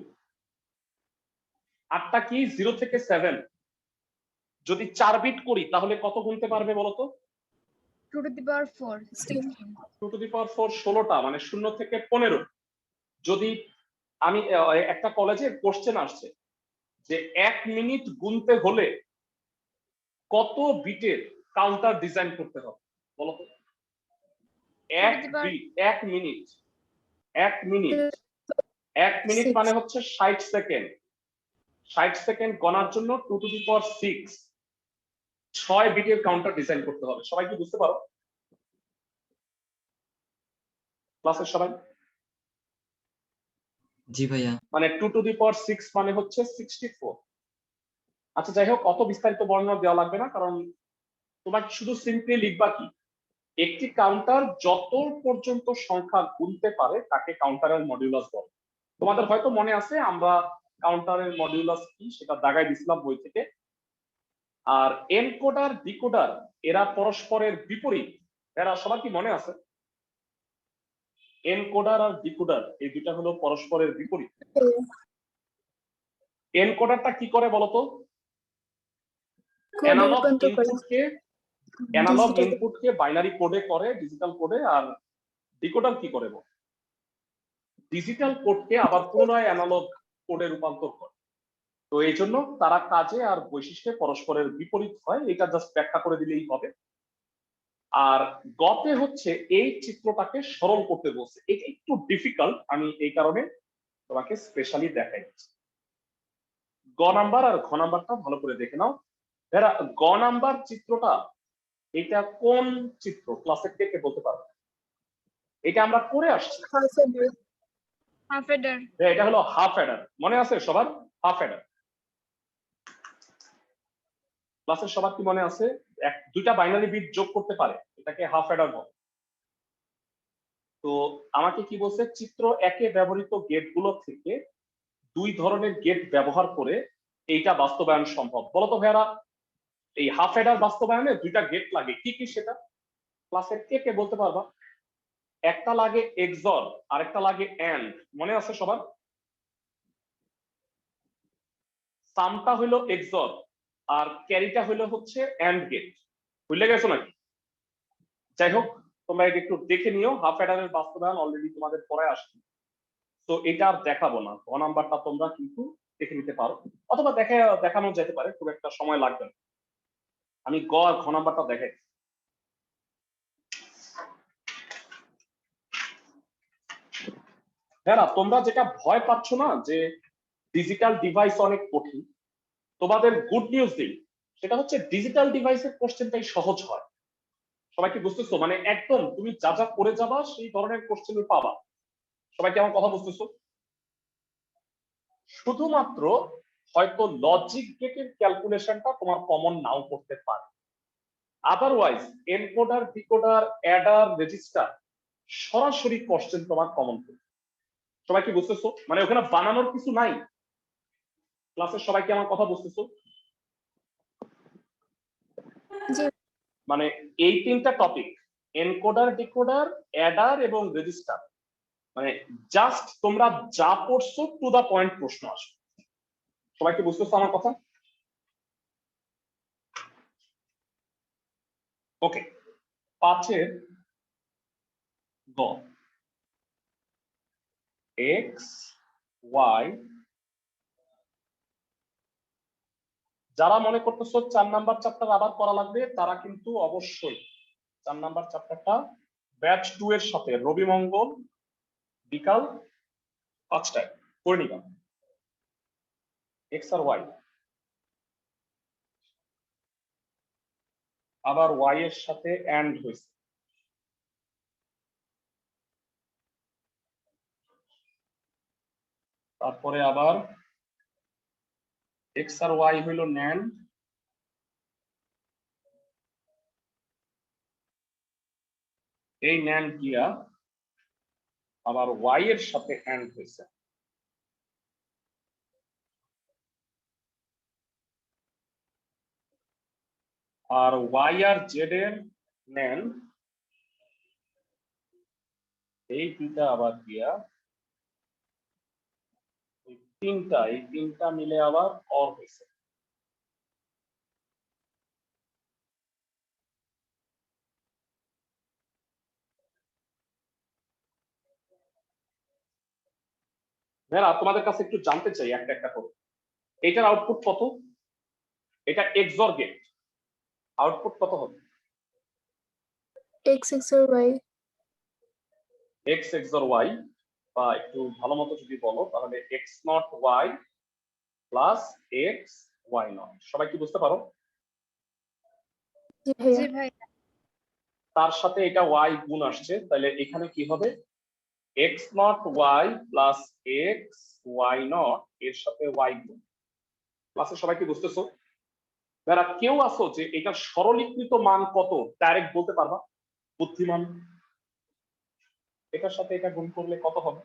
8টা কি? 0 থেকে 7। যদি 4 বিট করি তাহলে কত গুনতে পারবে বলো তো? 2 to the power 4 16 2 to the পাওয়ার 4 16টা, মানে 0 থেকে 15। যদি আমি একটা কলেজে কোশ্চেন আসছে যে 1 মিনিট গুনতে হলে কত বিটের কাউন্টার ডিজাইন করতে হবে, এক এক মিনিট 1 মিনিট মানে হচ্ছে 60 সেকেন্ড 60 সেকেন্ড গণার জন্য 2 টু দি পাওয়ার 6 6 বিটের কাউন্টার ডিজাইন করতে হবে। সবাই কি বুঝতে পারো ক্লাসের সবাই? জি ভাইয়া। মানে 2 টু দি পাওয়ার 6 মানে হচ্ছে 64। আচ্ছা যাই হোক, অত বিস্তারিত বর্ণনা দেওয়া লাগবে না, কারণ তোমাকে শুধু সিম্পলি লিখবা কি, একটি কাউন্টার যত পর্যন্ত সংখ্যা গুনতে পারে তাকে কাউন্টারের মডিউলাস বলে। তোমাদের হয়তো মনে আছে আমরা কাউন্টারের মডিউলাস কি সেটা দাগায় দিছিলাম বই থেকে। আর এনকোডার ডিকোডার এরা পরস্পরের বিপরীত, এরা সবার কি মনে আছে? এনকোডার আর ডিকোডার এই দুইটা হলো পরস্পরের বিপরীত। এনকোডারটা কি করে বলতো? অ্যানালগ ইনপুটকে বাইনারি কোডে করে, ডিজিটাল কোডে। আর ডিকোডার কি করে বল? ডিজিটাল কোডকে আবার পুনরায় অ্যানালগ কোডে রূপান্তর করে। তো এই জন্য তারা কাজে আর বৈশিষ্ট্যে পরস্পরের বিপরীত হয়, এটা জাস্ট ব্যাখ্যা করে দিলেই হবে। আর গতে হচ্ছে এই চিত্রটাকে সরল করতে বলছে, এটা একটু ডিফিকাল্ট, আমি এই কারণে তোমাকে স্পেশালি দেখাই দিচ্ছি। গ নাম্বার আর ঘ নাম্বারটা ভালো করে দেখে নাও। এরা গ নাম্বার চিত্রটা, এটা কোন চিত্র ক্লাসের কে বলতে পারবে? এটা আমরা করে আসছি, হাফ এডার। এটা হলো হাফ অ্যাডার। মনে আছে সবার? হাফ অ্যাডার ক্লাসের সবার কি মনে আছে? দুইটা বাইনারি বিট যোগ করতে পারে, এটাকে হাফ অ্যাডার বলে। তো আমাকে কি বলছে, চিত্র একে ব্যবহৃত গেটগুলো থেকে 2 ধরনের গেট ব্যবহার করে এইটা বাস্তবায়ন সম্ভব। বলতো ভাইয়ারা, এই হাফ অ্যাডার বাস্তবায়নে 2টা গেট লাগে, কি কি সেটা ক্লাসের কে বলতে পারবা? একটা লাগে এক্সর আর একটা লাগে এন্ড। মনে আছে সবার? সামটা হইলো এক্সর আর ক্যারিটা হইলো হচ্ছে এন্ড গেট। ভুলে গেছো নাকি? যাই হোক, তোমরা এটা একটু দেখে নিও, হাফ অ্যাডারের বাস্তবায়ন অলরেডি তোমাদের পড়ায় আসছে, তো এটা আর দেখাবো না। ঘ নাম্বারটা তোমরা কিন্তু দেখে নিতে পারো, অথবা দেখানো যেতে পারে, খুব একটা সময় লাগবে না। আমি গ আর ঘ নাম্বারটা দেখাই। হ্যাঁ, তোমরা যেটা ভয় পাচ্ছ না যে ডিজিটাল ডিভাইস অনেক কঠিন, তোমাদের গুড নিউজ দিই, সেটা হচ্ছে ডিজিটাল ডিভাইসের কোশ্চেনটাই সহজ হয়। সবাই কি বুঝতেছো? মানে একদম তুমি যা যা করে যাবা সেই ধরনের কোশ্চেন পাবা। সবাই কি আমার কথা বুঝতেছো? শুধুমাত্র হয়তো লজিক গেটের ক্যালকুলেশনটা তোমার কমন নাও করতে পারে, otherwise encoder decoder Eder register সরাসরি কোশ্চেন তোমার কমন করবে। সবাই কি বুঝতেছো? মানে ওখানে বানানোর কিছু নাই। ক্লাসের সবাই কি আমার কথা বুঝতেছো? মানে এই 3টা টপিক, এনকোডার ডিকোডার অ্যাডার এবং রেজিস্টার, মানে জাস্ট তোমরা যা পড়ছো টু দা পয়েন্ট প্রশ্ন আসবে। সবাই কি বুঝতেছো আমার কথা? ওকে, 5-এর গ, এক্স ওয়াই। যারা মনে করতেছো 4 নাম্বার চ্যাপ্টার আবার করা লাগবে, তারা কিন্তু অবশ্যই 4 নাম্বার চ্যাপ্টারটা ব্যাচ 2 এর সাথে রবি মঙ্গল বিকাল 5টায় করে নিবা। এক্স আর ওয়াই, আবার ওয়াই এর সাথে এন্ড হয়েছে, তারপরে আবার এক্স আর ওয়াই হইল ন্যান্ড, এই ন্যান্ড গিয়া আবার ওয়াই এর সাথে এন্ড হয়েছে। আর ওয়াই আর জেড এর ন্যান্ড, এই দুইটা আবার গিয়া এই তিনটা মিলে আবার অর হয়েছে। তোমাদের কাছে একটু জানতে চাই একটা একটা করে, এটার আউটপুট কত? এটা এক্সর গেট, আউটপুট কত হবে? x XOR y X XOR Y, বা একটু ভালো মতো যদি বলো তাহলে X not Y plus X Y not. সবাই কি বুঝতে পারো? জি ভাইয়া। জি ভাইয়া। তার সাথে এটা ওয়াই গুণ আসছে, তাহলে এখানে কি হবে? X not Y plus X Y not এর সাথে ওয়াই গুণ। ক্লাসে সবাই কি বুঝতেছো? যারা কেউ আসো যে এটার সরলীকৃত মান কত ডাইরেক্ট বলতে পারবা? বুদ্ধিমান। এটার সাথে এটা গুণ করলে কত হবে?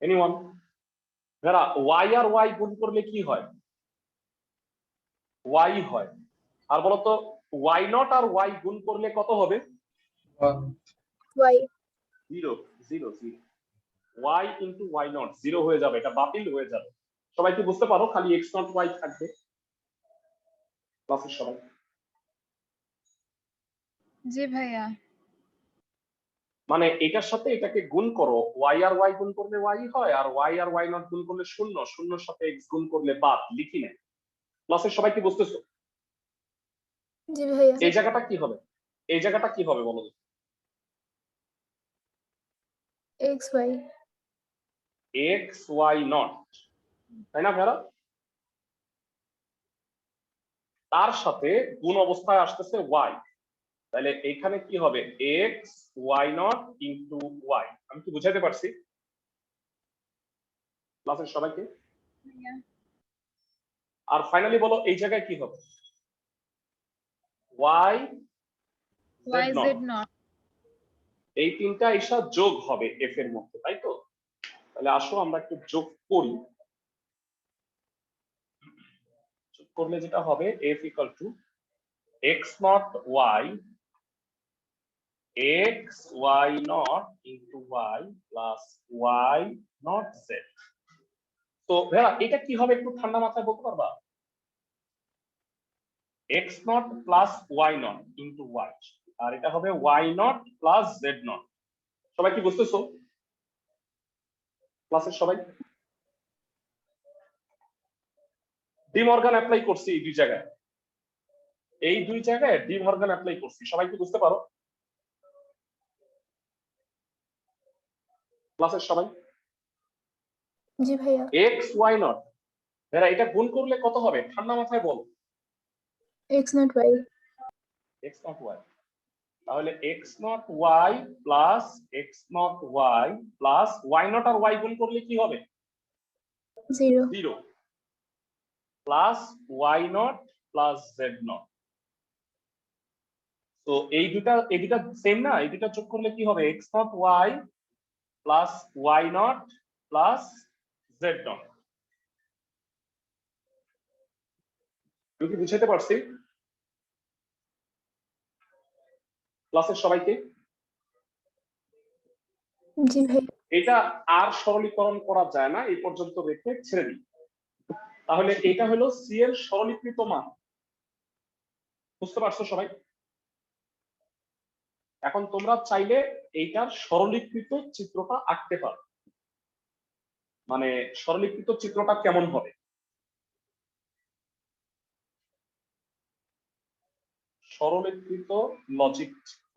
এনিওয়ান? যারা ওয়াই আর ওয়াই গুণ করলে কি হয়? ওয়াই হয়। আর বলতো ওয়াই নট আর ওয়াই গুণ করলে কত হবে? Y. Zero. Zero zero. Y into Y not zero হয়ে যাবে, এটা বাতিল হয়ে যাবে। সবাই কি বুঝতে পারো? খালি এক্স নট ওয়াই থাকবে। ক্লাসের সবাই জি ভাইয়া। মানে এটার সাথে এটাকে গুণ করো, ওয়াই আর ওয়াই গুণ করলে ওয়াই হয়, আর ওয়াই আর ওয়াই নট গুণ করলে শূন্য, শূন্যর সাথে এক্স গুণ করলে বাদ, লিখি না। ক্লাসের সবাই কি বুঝতেছো? জি ভাইয়া। এই জায়গাটা কি হবে? এই জায়গাটা কি হবে বলো? X Y. X Y not, তাই না ভাইরা? তার সাথে গুণ অবস্থায় আসতেছে ওয়াই, তাহলে এখানে কি হবে? X Y not into Y. আমি কি বুঝাতে পারছি ক্লাসের সবাইকে? ভাইয়া। আর ফাইনালি বলো এই জায়গায় কি হবে? Y Y Z not. Z not. এই তিনটা ঈশা যোগ হবে এফ এর মধ্যে, তাই তো? তাহলে আসো আমরা একটু যোগ করি। যোগ করলে যেটা হবে F equal to X not Y X Y not into Y plus Y not Z. তো ভাইয়া এটা কি হবে একটু ঠান্ডা মাথায় বলতে পারবা? X not plus Y not into Y, আর এটা হবে Y not plus Z not. সবাই কি বুঝতেছো? ক্লাসের সবাই ডি মর্গান অ্যাপ্লাই করছি এই দুই জায়গায়, এই দুই জায়গায় ডি মর্গান অ্যাপ্লাই করছি। সবাই কি বুঝতে পারো? ক্লাসের সবাই জি ভাইয়া। এক্স ওয়াই নট, ভাইয়া এটা গুণ করলে কত হবে ঠান্ডা মাথায় বলো? X not Y. X not Y, তাহলে X not Y plus X not Y plus Y not আর ওয়াই গুণ করলে কি হবে? Zero. Zero plus Y not plus Z not. তো এই দুটা সেম না? এই দুটা যোগ করলে কি হবে? X not Y plus Y not plus Z not. তুমি কি বুঝাতে পারছি ক্লাসের সবাইকে? জি ভাইয়া। এটা আর সরলীকরণ করা যায় না, এই পর্যন্ত রেখে ছেড়ে দিই। তাহলে এটা হলো সি এর সরলীকৃত মান। বুঝতে পারছো সবাই? এখন তোমরা চাইলে এইটার সরলীকৃত চিত্রটা আঁকতে পারো। মানে সরলীকৃত চিত্রটা কেমন হবে? সরলীকৃত লজিক চিত্র,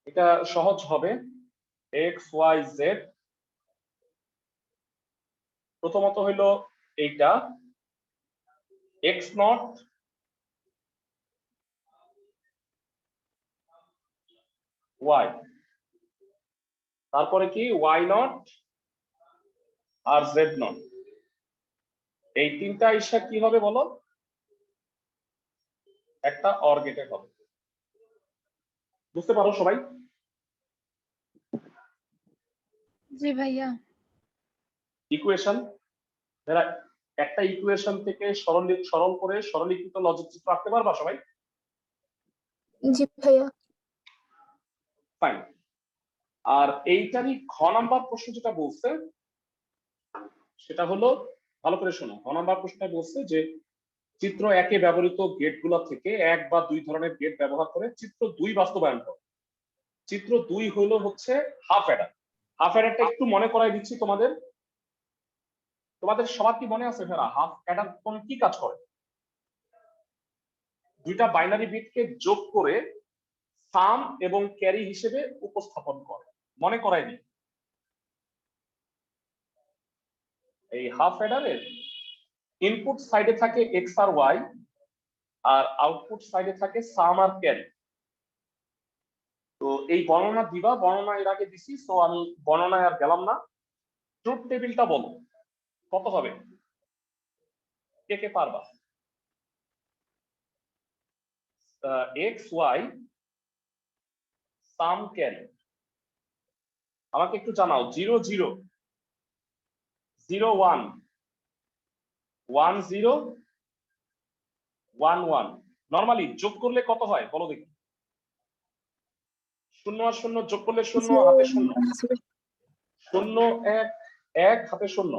এটা সহজ হবে। এক্স ওয়াই জেড, প্রথমত হইলো এইটা এক্স নট ওয়াই, তারপরে কি ওয়াই নট আর জেড নট। এই তিনটা ঈশা কি হবে বলো? একটা অর গেটে হবে। বুঝতে পারো সবাই? জি ভাইয়া। ইকুয়েশন, যারা একটা ইকুয়েশন থেকে সরল করে সরলীকৃত লজিক চিত্র আঁকতে পারবা সবাই? জি ভাইয়া। ফাইন। আর এইটারই ঘ নাম্বার প্রশ্ন যেটা বলছে সেটা হলো, ভালো করে শোনো, ঘ নাম্বার প্রশ্নটা বলছে যে চিত্র একে ব্যবহৃত গেটগুলো থেকে এক বা দুই ধরনের গেট ব্যবহার করে চিত্র 2 বাস্তবায়ন করো। চিত্র 2 হইলো হচ্ছে হাফ অ্যাডার। হাফ অ্যাডারটা একটু মনে করাই দিচ্ছি তোমাদের। তোমাদের সবার কি মনে আছে ভাইরা হাফ অ্যাডার কোন কি কাজ করে? দুইটা বাইনারি বিটকে যোগ করে সাম এবং ক্যারি হিসেবে উপস্থাপন করে। মনে করাই দিই, এই হাফ অ্যাডারের ইনপুট সাইডে থাকে এক্স আর ওয়াই, আর আউটপুট সাইডে থাকে সাম আর ক্যারি। তো এই বর্ণনা দিবা, বর্ণনা এর আগে দিছি, তো আমি বর্ণনায় আর গেলাম না। ট্রুথ টেবিলটা বলো কত হবে, কে কে পারবা? এক্স ওয়াই সাম ক্যারি, আমাকে একটু জানাও। 0 0 0 1 1 0 1 1। নরমালি যোগ করলে কত হয় বলো দেখি? শূন্য আর শূন্য যোগ করলে শূন্য, হাতে শূন্য। 0 1 1 হাতে শূন্য।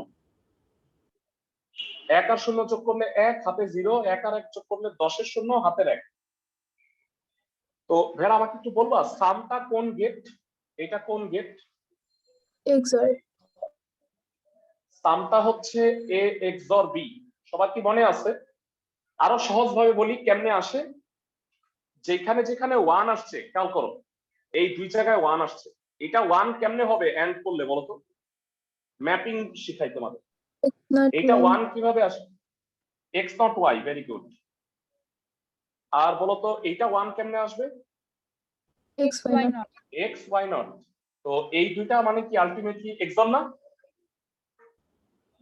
1 আর শূন্য যোগ করলে 1 হাতে 0, 1 আর 1 যোগ করলে 10 এর শূন্য হাতের 1। তো ভেড়া আমাকে একটু বলবা সামটা কোন গেট, এটা কোন গেট? XOR সামটা হচ্ছে এ XOR বি। সবার কি মনে আছে? আরো সহজ ভাবে বলি কেমনে আসে। যেখানে যেখানে 1 আসছে, খেয়াল করো, এই দুই জায়গায় 1 আসছে, এটা 1 কেমনে হবে এন্ড করলে বলো তো? ম্যাপিং শিখাই তোমাদের। not এটা Y 1 কিভাবে আসে? x not y, very good. আর বলো তো এইটা 1 কেমনে আসবে? X Y Why not not? x y not. তো এই দুইটা মানে কি আলটিমেটলি XOR না?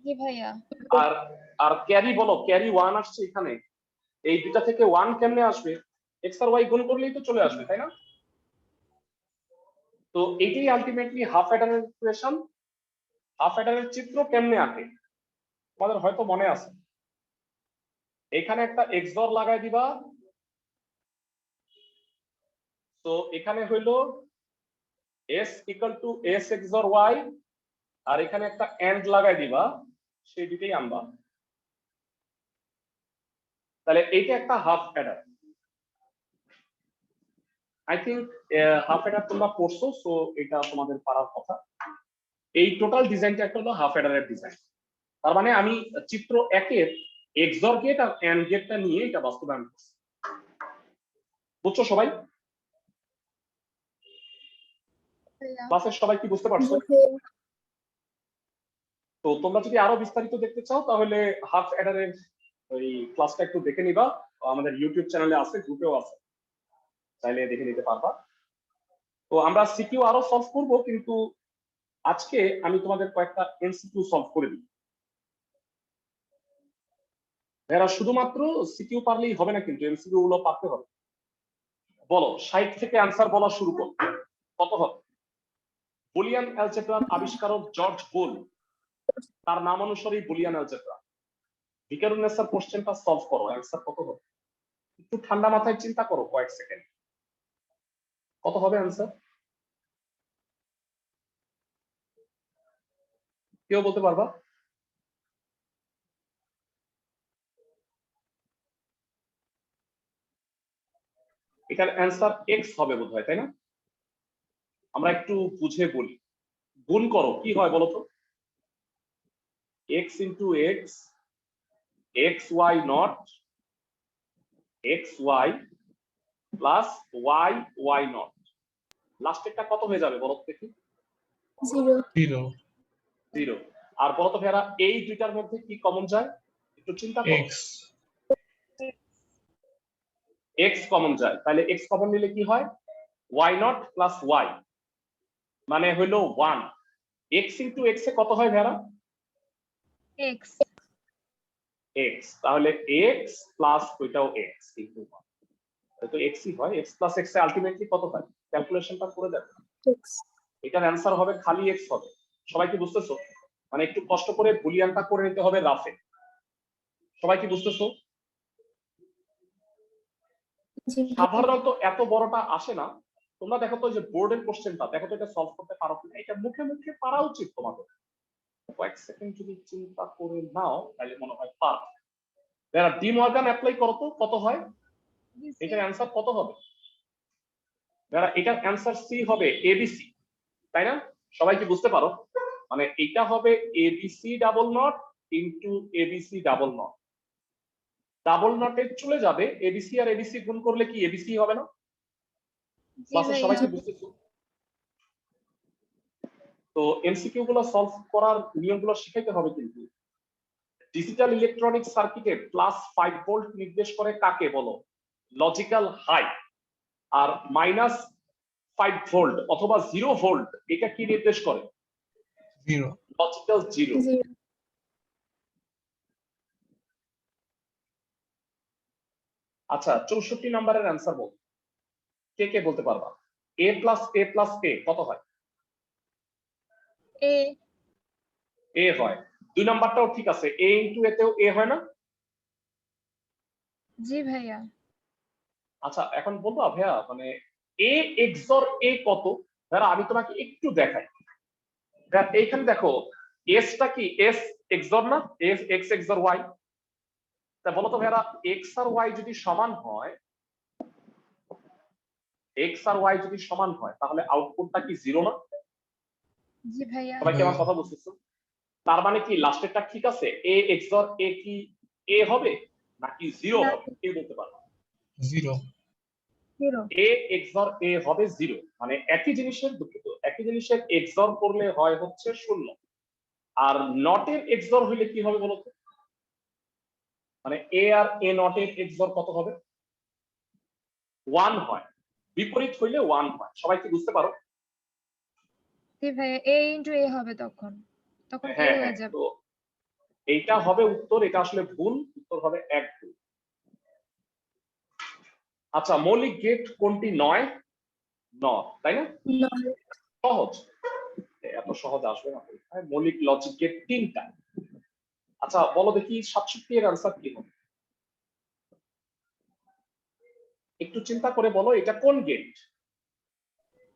জি ভাইয়া। আর আর ক্যারি বলো, ক্যারি 1 আসছে এখানে, এই দুইটা থেকে 1 কেমনে আসবে? x আর y গুণ করলেই তো চলে আসবে, তাই না? তো এটাই আলটিমেটলি হাফ অ্যাডারের ইকুয়েশন। হাফ অ্যাডারের চিত্র কেমনে আঁকে তোমাদের হয়তো মনে আছে। এখানে একটা XOR লাগাই দিবা, তো এখানে হইলো s equal to s XOR y, আর এখানে একটা এন্ড লাগাই দিবা, সেই দুটেই আনবা। তাহলে এইটা একটা half Eder. I think half Eder তোমরা পড়ছো, সো এটা তোমাদের পারার কথা। এই টোটাল ডিজাইনটা একটা হলো হাফ অ্যাডারের ডিজাইন। তার মানে আমি চিত্র 1-এর XOR গেট আর এন্ড গেটটা নিয়ে এটা বাস্তবায়ন করছি। বুঝছো সবাই? ভাইয়া। ক্লাসের সবাই কি বুঝতে পারছো? তো তোমরা যদি আরো বিস্তারিত দেখতে চাও তাহলে হাফ অ্যাডারের ওই ক্লাসটা একটু দেখে নিবা, আমাদের ইউটিউব চ্যানেলে আছে, গ্রুপেও আছে, চাইলে দেখে নিতে পারবা। তো আমরা সিকিউ আরো সলভ করব, কিন্তু আজকে আমি তোমাদের কয়েকটা এমসিকিউ সলভ করে দিই। এরা শুধুমাত্র সিকিউ পারলেই হবে না, কিন্তু এমসিকিউ গুলো পারতে হবে। বলো 60 থেকে অ্যান্সার বলা শুরু করো, কত হবে? বুলিয়ান অ্যালজেব্রার আবিষ্কারক জর্জ বুল, তার নাম অনুসারেই বুলিয়ান অ্যালজেব্রা। ভিকারুন্নেসার কোশ্চেনটা সলভ করো, অ্যান্সার কত হবে? একটু ঠান্ডা মাথায় চিন্তা করো কয়েক সেকেন্ড, কত হবে অ্যান্সার? কেউ বলতে পারবা? এটার অ্যান্সার এক্স হবে বোধহয়, তাই না? আমরা একটু বুঝে বলি। গুণ করো, কি হয় বলো তো? X into X, X Y not, X Y plus Y Y not. লাস্টেরটা কত হয়ে যাবে বলো তো দেখি? 0 0 0। আর বলো তো ভাইরা, এই দুইটার মধ্যে কি কমন যায়? একটু চিন্তা করো। x এক্স কমন যায়, তাহলে এক্স কমন নিলে কি হয়? ওয়াই নট প্লাস ওয়াই, মানে হইলো 1। এক্স ইন্টু এক্স এ কত হয় ভাইরা? X. এক্স। তাহলে এক্স প্লাস ওইটাও এক্স ইন্টু 1, তো এক্সই হয়। এক্স প্লাস এক্স এ আলটিমেটলি কত হয়? ক্যালকুলেশনটা করে দেখো। X এটার অ্যান্সার হবে খালি এক্স হবে। সবাই কি বুঝতেছো? মানে একটু কষ্ট করে বুলিয়ানটা করে নিতে হবে রাফে। সবাই কি বুঝতেছো? জি সাধারণত এত বড়টা আসে না। তোমরা দেখো তো যে বোর্ডের কোশ্চেনটা দেখো তো, এটা সলভ করতে পারো কিনা। এটা মুখে মুখে পারা উচিত তোমাদের। কয়েক সেকেন্ড যদি চিন্তা করে নাও তাহলে মনে হয় পার। যারা ডি মর্গান অ্যাপ্লাই করো তো কত হয়? এটার অ্যান্সার কত হবে? যারা এটার অ্যান্সার সি হবে, এবিসি, তাই না? সবাই কি বুঝতে পারো? মানে এটা হবে ABC double not into ABC double not. Double নটে চলে যাবে, এবিসি আর এবিসি গুণ করলে কি এবিসি হবে না? জি ক্লাসের সবাই ভাইয়া কি বুঝতেছো? তো এমসিকিউ গুলো সলভ করার নিয়মগুলো শিখাইতে হবে কিন্তু। ডিজিটাল ইলেকট্রনিক সার্কিটে প্লাস 5 ভোল্ট নির্দেশ করে কাকে বলো? Logical high. আর মাইনাস 5 ভোল্ট অথবা 0 ভোল্ট এটা কি নির্দেশ করে? 0. Logical zero. জিরো। আচ্ছা 64 নম্বরের অ্যান্সার বল, কে কে বলতে পারবা? এ প্লাস এ প্লাস এ কত হয়? এ এ হয়। 2 নাম্বারটাও ঠিক আছে, এ ইনটু এ তেও এ হয় না? জি ভাইয়া আচ্ছা এখন বলবা ভাইয়া মানে এ এক্সর এ কত? ভাইয়া আমি তোমাকে একটু দেখাই। ভাইয়া এইখানে দেখো এসটা কি এস এক্সর না? S X XOR Y. তা বলো তো ভাইয়া এক্স আর ওয়াই যদি সমান হয়, এক্স আর ওয়াই যদি সমান হয় তাহলে আউটপুটটা কি জিরো না? জি ভাইয়া সবাই কি আমার কথা বুঝতেছো? তার মানে কি লাস্টেরটা ঠিক আছে, এ এক্সর এ কি এ হবে নাকি জিরো না। হবে? কে বলতে পারবে? 0. 0 এ এক্সর এ হবে জিরো, মানে একই জিনিসের, দুঃখিত, একই জিনিসের এক্সর করলে হয় হচ্ছে শূন্য। আর নটের এক্সর হইলে কি হবে বলতো? মানে এ আর এ নটের এক্সর কত হবে? 1 হয়। বিপরীত হইলে 1 হয়। সবাই কি বুঝতে পারো? জি ভাইয়া এ ইন্টু এ হবে তখন তখন এ হ্যাঁ হয়ে হ্যাঁ, যাবে তো এইটা হবে উত্তর, এটা আসলে ভুল, উত্তর হবে 1 2। আচ্ছা মৌলিক গেট কোনটি নয়? নট, তাই না? নয়। সহজ, এত সহজ আসবে না পরীক্ষায়। মৌলিক লজিক গেট 3টা। আচ্ছা বলো দেখি 67 এর আনসার কি হবে? একটু চিন্তা করে বলো এটা কোন gate?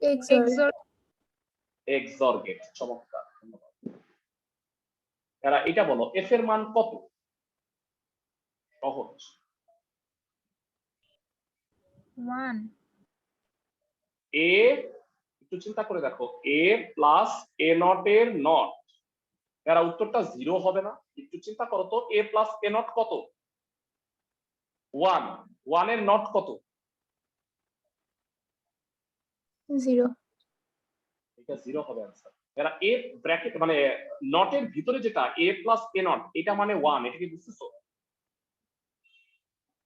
XOR. XOR XOR gate. চমৎকার, ধন্যবাদ। এরা এটা বলো এফ এর মান কত? সহজ। 1 এ, একটু চিন্তা করে দেখো, এ প্লাস এ নট এর নট, এরা উত্তরটা জিরো হবে না? একটু চিন্তা করো তো, এ প্লাস এ নট কত? 1, 1 এর নট কত? জিরো। এটা জিরো হবে आंसर। এরা এ ব্র্যাকেট মানে নটের ভিতরে যেটা এ প্লাস এ নট এটা মানে 1, এটা কি বুঝতেছো?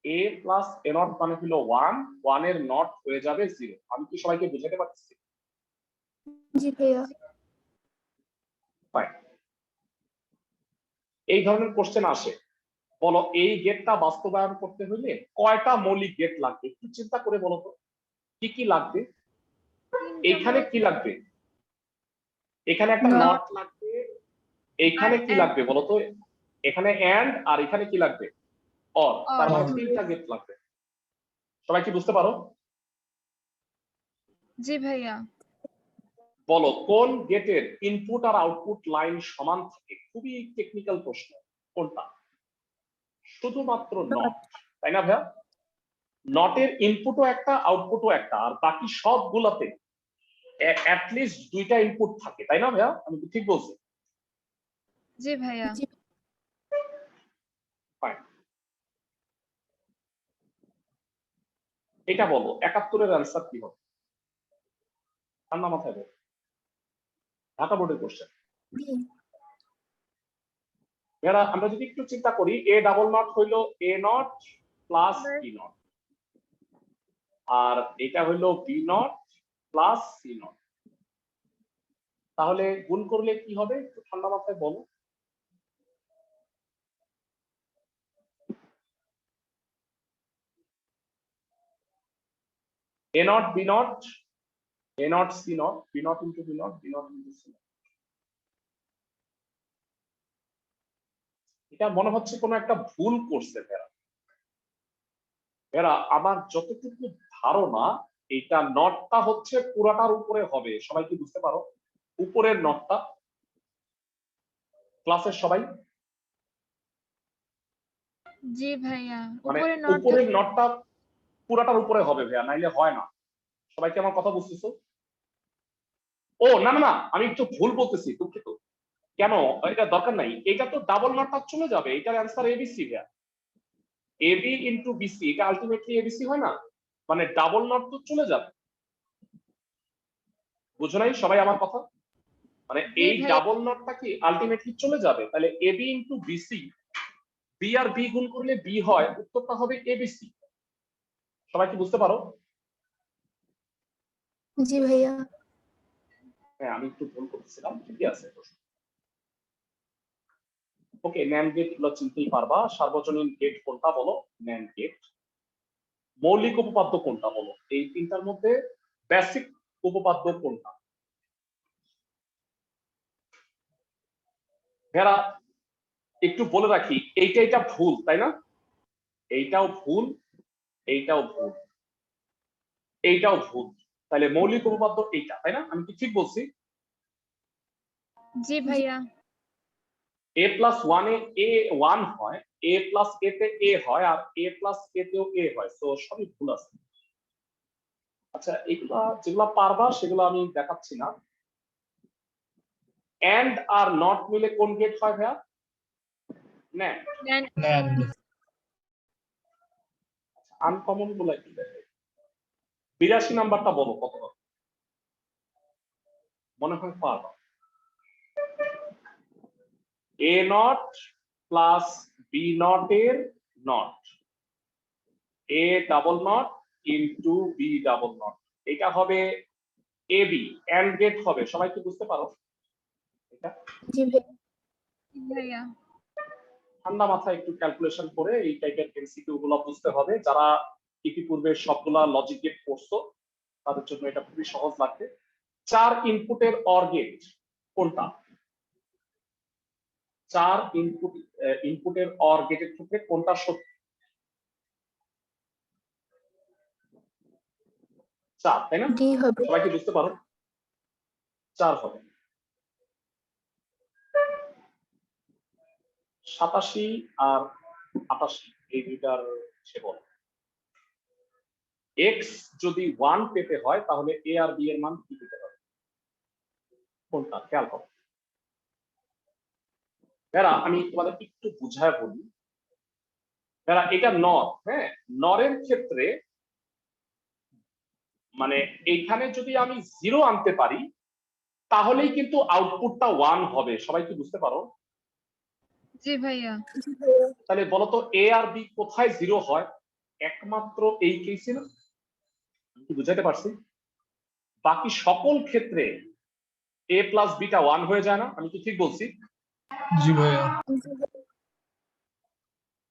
এ প্লাস এ নট মানে হলো 1, 1 এর নট হয়ে যাবে 0। আমি কি সবাইকে বোঝাতে পারছি? জি ভাইয়া। ফাইন। এই ধরনের কোশ্চেন আসে। বলো এই গেটটা বাস্তবায়ন করতে হলে কয়টা মৌলিক গেট লাগবে? একটু চিন্তা করে বলো তো কি কি লাগবে? এইখানে কি লাগবে? এখানে একটা Not. নট লাগবে। এইখানে কি and. লাগবে বলো তো? এখানে এন্ড, আর এখানে কি লাগবে? অর। তার মানে Or. 3টা গেট লাগবে। সবাই কি বুঝতে পারো? জি ভাইয়া বলো কোন গেটের ইনপুট আর আউটপুট লাইন সমান থাকে? খুবই টেকনিক্যাল প্রশ্ন। কোনটা? শুধুমাত্র নট, তাই না ভাইয়া? নটের ইনপুটও একটা আউটপুটও একটা, আর বাকি সবগুলোতে অ্যাটলিস্ট 2টা ইনপুট থাকে, তাই না ভাইয়া? আমি কি ঠিক বলছি? জি ভাইয়া জি। ফাইন। এটা বলো 71 এর অ্যান্সার কি হবে? ঠান্ডা মাথায় বলো, ঢাকা বোর্ডের কোশ্চেন। বি। এরা আমরা যদি একটু চিন্তা করি, এ ডাবল নট হইলো A not plus B not, আর এটা হইলো B not plus C not. তাহলে গুণ করলে কি হবে একটু ঠান্ডা মাথায় বলো। A not B not, A not C not, B not into B not, B not into C not. এটা মনে হচ্ছে কোনো একটা ভুল করছে এরা। এরা আমার যতটুকু ধারণা এটা নটটা হচ্ছে পুরাটার উপরে হবে। সবাই কি বুঝতে পারো? উপরের নটটা, ক্লাসের সবাই জি ভাইয়া মানে উপরে নট উপরের নটটা পুরাটার উপরে হবে ভাইয়া, নাইলে হয় না। সবাই কি আমার কথা বুঝতেছো? ও না না না, আমি একটু ভুল বলতেছি, দুঃখিত। কেন? এটা দরকার নাই, এটা তো ডাবল নটটা চলে যাবে, এটার অ্যান্সার এবিসি ভাইয়া। এবি ইন্টু বিসি, এটা আলটিমেটলি এবিসি হয় না, মানে ডাবল নট তো চলে যাবে। বুঝো নাই সবাই আমার কথা? মানে জি এই ভাইয়া। ডাবল নটটা কি আলটিমেটলি চলে যাবে, তাহলে এবি ইন্টু বিসি, বি আর বি গুণ করলে বি হয়, উত্তরটা হবে এবিসি। সবাই কি বুঝতে পারো? জি ভাইয়া। হ্যাঁ, আমি একটু ভুল করতেছিলাম, ঠিকই আছে। ওকে, ন্যান্ড গেট গুলো চিনতেই পারবা। সার্বজনীন গেট কোনটা বলো? NAND gate. মৌলিক উপপাদ্য কোনটা বলো? এই তিনটার মধ্যে বেসিক উপপাদ্য কোনটা? ভেড়া একটু বলে রাখি, এইটা ভুল, তাই না? এইটাও ভুল, এইটাও ভুল, এইটাও ভুল। তাহলে মৌলিক উপপাদ্য এইটা, তাই না? আমি কি ঠিক বলছি? জি ভাইয়া। a প্লাস ওয়ানে এ ওয়ান হয়, a প্লাস এ তে এ হয়, আর a প্লাস এ তেও এ হয়, তো সবই ভুল আছে। আচ্ছা, এগুলা যেগুলা পারবা সেগুলো আমি দেখাচ্ছি না। এন্ড আর নট মিলে কোন গেট হয় ভাইয়া? ন্যান্ড। NAND আনকমন গুলো একটু দেখো। 82 নাম্বারটা বলো কত হবে? মনে হয় পারবা। A not plus B not এর not, A double not into B double not, এটা হবে এবি, এন্ড গেট হবে। সবাই কি বুঝতে পারো এটা? জি ভাইয়া। জি ভাইয়া। ঠান্ডা মাথায় একটু ক্যালকুলেশন করে এই টাইপের এমসিকিউ গুলো বুঝতে হবে। যারা ইতিপূর্বে সবগুলা লজিক গেট করছো তাদের জন্য এটা খুবই সহজ লাগবে। 4 ইনপুটের অর গেট কোনটা? 4 ইনপুটের অর গেটের ক্ষেত্রে কোনটা সত্য? 4, তাই না? ডি হবে। সবাই কি বুঝতে পারো? 4 হবে। 87 আর 88 এই দুইটার সে বল। এক্স যদি 1 পেতে হয় তাহলে এ আর বি এর মান কি পেতে হবে? কোনটা খেয়াল করো। এরা আমি তোমাদের একটু বুঝায় বলি। এরা এটা নর, হ্যাঁ, নরের ক্ষেত্রে মানে এইখানে যদি আমি 0 আনতে পারি তাহলেই কিন্তু আউটপুটটা 1 হবে। সবাই কি বুঝতে পারো? জি ভাইয়া। তাহলে বলতো এ আর বি কোথায় 0 হয়? একমাত্র এই কেসে না? আমি কি বুঝাতে পারছি? বাকি সকল ক্ষেত্রে এ প্লাস বিটা 1 হয়ে যায় না? আমি কি ঠিক বলছি? জি ভাইয়া।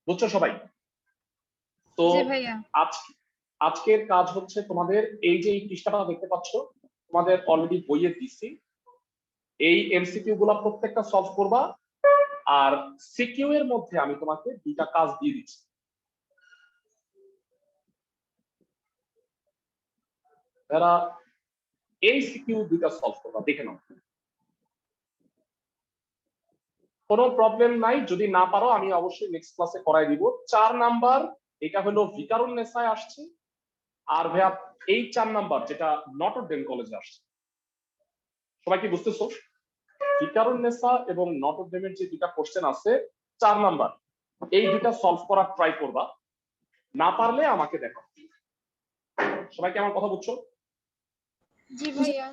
বুঝছো সবাই? তো জি ভাইয়া। আজকের কাজ হচ্ছে তোমাদের এই যে এই পৃষ্ঠাটা দেখতে পাচ্ছ, তোমাদের অলরেডি বইয়ে দিচ্ছি। এই এমসিকিউ গুলা প্রত্যেকটা সলভ করবা, আর সিকিউ এর মধ্যে আমি তোমাকে দুইটা কাজ দিয়ে দিচ্ছি। যারা এই সিকিউ দুইটা সলভ করবা, দেখে নাও। কোনো প্রবলেম নাই, যদি না পারো আমি অবশ্যই নেক্সট ক্লাসে করাই দিব। 4 নাম্বার এটা হলো ভিকারুন নেসায় আসছে, আর ভাইয়া এই 4 নাম্বার যেটা নটর ডেম কলেজে আসছে। সবাই কি বুঝতেছো? ভিকারুন নেসা এবং নটর ডেমের যে দুটা কোশ্চেন আছে 4 নাম্বার, এই দুটা সলভ করার ট্রাই করবা। না পারলে আমাকে দেখো। সবাই কি আমার কথা বুঝছো? জি ভাইয়া।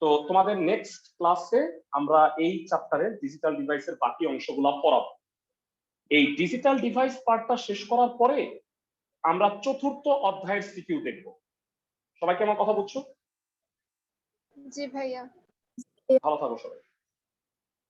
তো তোমাদের নেক্সট ক্লাসে আমরা এই চ্যাপ্টারের ডিজিটাল ডিভাইসের বাকি অংশগুলো পড়াবো। এই ডিজিটাল ডিভাইস পার্টটা শেষ করার পরে আমরা চতুর্থ অধ্যায়ের সিকিউ দেখব। সবাই কি আমার কথা বুঝছো? জি ভাইয়া। ভালো থাকো সবাই।